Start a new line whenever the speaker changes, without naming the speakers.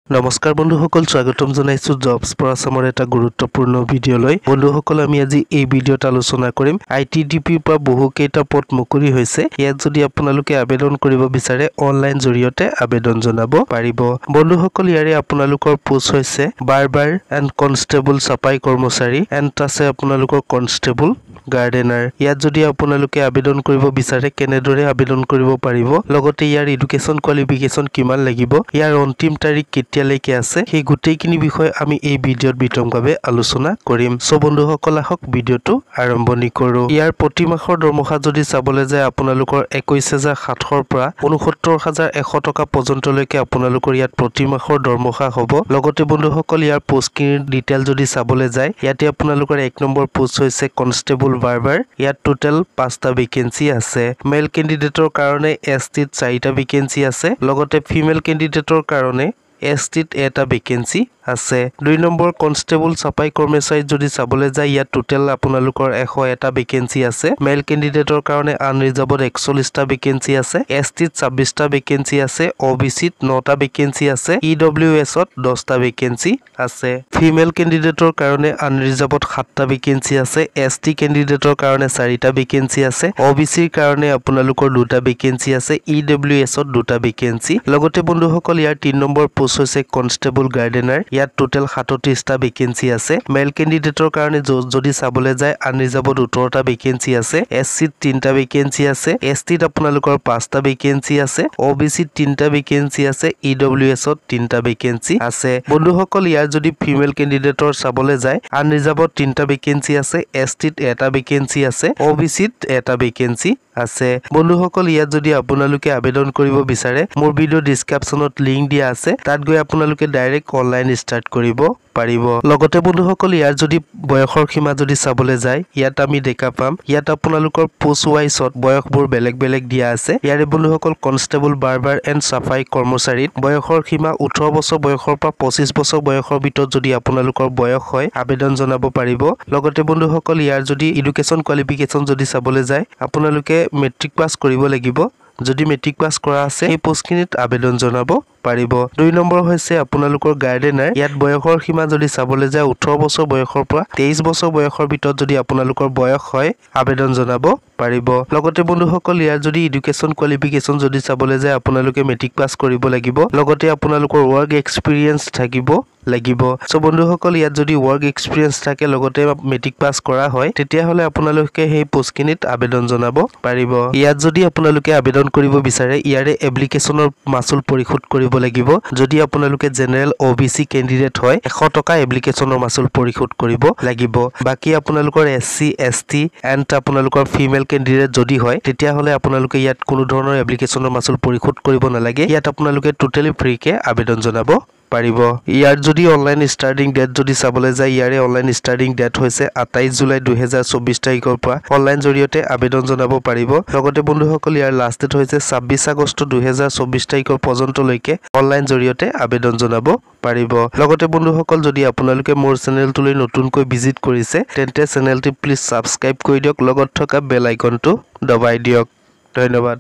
নমস্কাৰ বন্ধুসকল, স্বাগতম জনাইছো জবছ ফৰ আসামৰ এটা গুৰুত্বপূৰ্ণ ভিডিঅ'লৈ। বন্ধুসকল, আমি আজি এই ভিডিঅ'ত আলোচনা কৰিম ITDPৰ পৰা বহুকেইটা পদ মুকলি হৈছে। ইয়াত যদি আপোনালোকে আবেদন কৰিব বিচাৰে অনলাইন জৰিয়তে আবেদন জনাব পাৰিব। বন্ধুসকল, ইয়াৰে আপোনালোকৰ পোষ্ট হৈছে বাৰ্বাৰ এণ্ড কনষ্টেবল চাপাই কৰ্মচাৰী এণ্ড আছে আপোনালোকৰ কনষ্টেবল গাৰ্ডেনাৰ। ইয়াত যদি আপোনালোকে আবেদন কৰিব বিচাৰে কেনেদৰে আবেদন কৰিব পাৰিব, লগতে ইয়াৰ এডুকেশ্যন কোৱালিফিকেশ্যন কিমান লাগিব, ইয়াৰ অন্তিম তাৰিখ কেতিয়ালৈকে আছে, সেই গোটেইখিনি বিষয় আমি এই ভিডিঅ'ত বিতংভাৱে আলোচনা কৰিম। সো বন্ধুসকল, আহক ভিডিঅ'টো আৰম্ভণি কৰোঁ। ইয়াৰ প্ৰতি মাহৰ দৰমহা যদি চাবলৈ যায় আপোনালোকৰ 21,700 পৰা 69,100 টকা পৰ্যন্তলৈকে আপোনালোকৰ ইয়াত প্ৰতি মাহৰ দৰমহা হ'ব। লগতে বন্ধুসকল, ইয়াৰ পোষ্টখিনিৰ ডিটেইল যদি চাবলৈ যায় ইয়াতে আপোনালোকৰ 1 নম্বৰ পোষ্ট হৈছে কনষ্টেবল বাৰ্বাৰ। ইয়াত টোটেল 5টা ভেকেঞ্চি আছে। মেল কেণ্ডিডেটৰ কাৰণে STত 4টা ভেকেঞ্চি আছে, লগতে ফিমেল কেণ্ডিডেটৰ কাৰণে STত 1টা ভেকেঞ্চি আছে। 2 নম্বৰ কনষ্টেবল চাপাই কৰ্মচাৰী যদি চাবলৈ যায় ইয়াত টোটেল আপোনালোকৰ 101টা ভেকেঞ্চি আছে। মেল কেণ্ডিডেটৰ কাৰণে আনৰিজাৰ্ভড 41টা ভেকেঞ্চি আছে, STত 26টা ভেকেঞ্চি আছে, OBCত 9টা ভেকেঞ্চি আছে, EWSত 10টা ভেকেঞ্চি আছে। ফিমেল কেণ্ডিডেটৰ কাৰণে আনৰিজাৰ্ভড 7টা ভেকেঞ্চি আছে, ST কেণ্ডিডেটৰ কাৰণে 4টা ভেকেঞ্চি আছে, OBCৰ কাৰণে আপোনালোকৰ 2টা ভেকেঞ্চি আছে, EWSত 2টা ভেকেঞ্চি। লগতে বন্ধুসকল, ইয়াৰ 3 নম্বৰ পোষ্ট হৈছে কনষ্টেবল গাৰ্ডেনাৰ। ইয়াত টোটেল 37টা ভেকেঞ্চি আছে। মেল কেণ্ডিডেটৰ কাৰণে যদি চাবলৈ যায় আনৰিজাৰ্ভড 18টা ভেকেঞ্চি আছে, SCত 3টা ভেকেঞ্চি আছে, STত আপোনালোকৰ 5টা ভেকেঞ্চি আছে, OBCত 3টা ভেকেঞ্চি আছে, EWSত 3টা ভেকেঞ্চি আছে। বন্ধুসকল, ইয়াৰ যদি ফিমেল কেণ্ডিডেটৰ চাবলৈ যায় আনৰিজাৰ্ভড 3টা ভেকেঞ্চি আছে, STত 1টা ভেকেঞ্চি আছে, OBCত 1টা ভেকেঞ্চি আছে। বন্ধুসকল, ইয়াত যদি আপোনালোকে আবেদন কৰিব বিচাৰে মোৰ ভিডিঅ' ডিছক্ৰিপশ্যনত লিংক দিয়া আছে, তাত গৈ আপোনালোকে ডাইৰেক্ট অনলাইন ষ্টাৰ্ট কৰিব পাৰিব। লগতে বন্ধুসকল, ইয়াৰ যদি বয়সৰ সীমা যদি চাবলৈ যায় ইয়াত আমি দেখা পাম ইয়াত আপোনালোকৰ পোষ্ট ৱাইজত বয়সবোৰ বেলেগ বেলেগ দিয়া আছে। ইয়াৰে বন্ধুসকল কনষ্টেবল বাৰ্বাৰ এণ্ড চাফাই কৰ্মচাৰীত বয়সৰ সীমা 18 বছৰ বয়সৰ পৰা 25 বছৰ বয়সৰ ভিতৰত যদি আপোনালোকৰ বয়স হয় আবেদন জনাব পাৰিব। লগতে বন্ধুসকল, ইয়াৰ যদি এডুকেশ্যন কোৱালিফিকেশ্যন যদি চাবলৈ যায় আপোনালোকে মেট্ৰিক পাছ কৰিব লাগিব। যদি মেট্ৰিক পাছ কৰা আছে এই পোষ্টখিনিত আবেদন জনাব পাৰিব। 2 নম্বৰ হৈছে আপোনালোকৰ গাৰ্ডেনাৰ। ইয়াত বয়সৰ সীমা যদি চাবলৈ যায় 18 বছৰ বয়সৰ পৰা 23 বছৰ বয়সৰ ভিতৰত যদি আপোনালোকৰ বয়স হয় আবেদন জনাব পাৰিব। লগতে বন্ধুসকল, ইয়াৰ যদি এডুকেশ্যন কোৱালিফিকেশ্যন যদি চাবলৈ যায় আপোনালোকে মেট্ৰিক পাছ কৰিব লাগিব, লগতে আপোনালোকৰ ৱৰ্ক এক্সপিৰিয়েঞ্চ থাকিব লাগিব। সো বন্ধুসকল, ইয়াত যদি ৱৰ্ক এক্সপিৰিয়েঞ্চ থাকে লগতে মেট্ৰিক পাছ কৰা হয় তেতিয়াহ'লে আপোনালোকে সেই পোষ্টখিনিত আবেদন জনাব পাৰিব। ইয়াত যদি আপোনালোকে আবেদন কৰিব বিচাৰে ইয়াৰে এপ্লিকেশ্যনৰ মাচুল পৰিশোধ কৰিব লাগিব। যদি আপোনালোকে জেনেৰেল OBC কেণ্ডিডেট হয় 100 টকা এপ্লিকেশ্যনৰ মাচুল পৰিশোধ কৰিব লাগিব। বাকী আপোনালোকৰ SC ST এণ্ড আপোনালোকৰ ফিমেল কেণ্ডিডেট যদি হয় তেতিয়াহ'লে আপোনালোকে ইয়াত কোনো ধৰণৰ এপ্লিকেশ্যনৰ মাচুল পৰিশোধ কৰিব নালাগে। ইয়াত আপোনালোকে টোটেলি ফ্ৰীকে আবেদন জনাব পাৰিব। ইয়াৰ যদি অনলাইন ষ্টাৰ্টিং ডেট যদি চাবলৈ যায় ইয়াৰে অনলাইন ষ্টাৰ্টিং ডেট হৈছে 28 জুলাই 2024 তাৰিখৰ পৰা অনলাইন জৰিয়তে আবেদন জনাব পাৰিব। লগতে বন্ধুসকল, ইয়াৰ লাষ্ট ডেট হৈছে 26 আগষ্ট 2024 তাৰিখৰ পৰ্যন্তলৈকে অনলাইন জৰিয়তে আবেদন জনাব পাৰিব। লগতে বন্ধুসকল, যদি আপোনালোকে মোৰ চেনেলটোলৈ নতুনকৈ ভিজিট কৰিছে তেন্তে চেনেলটো প্লিজ ছাবস্ক্ৰাইব কৰি দিয়ক, লগত থকা বেল আইকনটো দবাই দিয়ক। ধন্যবাদ।